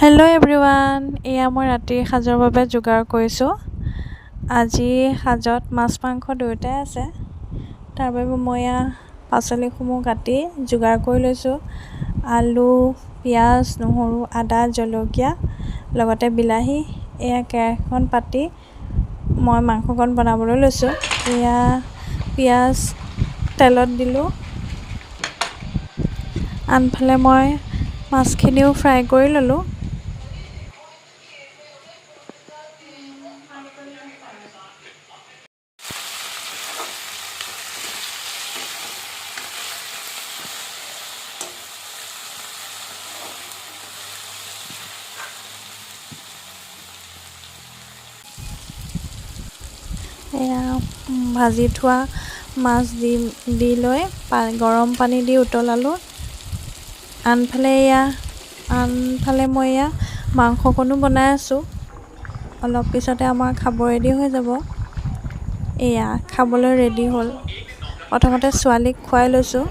Hello' everyone, এয়া মই ৰাতিৰ সাজৰ বাবে যোগাৰ কৰিছোঁ। আজি সাজত মাছ মাংস দুয়োটাই আছে। তাৰ বাবে মই এয়া পাচলিসমূহ কাটি যোগাৰ কৰি লৈছোঁ। আলু, পিঁয়াজ, নহৰু, আদা, জলকীয়া, লগতে বিলাহী। এয়া কেৰাহীখন পাতি মই মাংসকণ বনাবলৈ লৈছোঁ। এয়া পিঁয়াজ তেলত দিলোঁ। আনফালে মই মাছখিনিও ফ্ৰাই কৰি ল'লোঁ। এয়া ভাজি থোৱা মাছ দি লৈ গৰম পানী দি উতলালোঁ। আনফালে মই এয়া মাংসকণো বনাই আছোঁ। অলপ পিছতে আমাৰ খাব ৰেডি হৈ যাব। এয়া খাবলৈ ৰেডি হ'ল। প্ৰথমতে ছোৱালীক খুৱাই লৈছোঁ।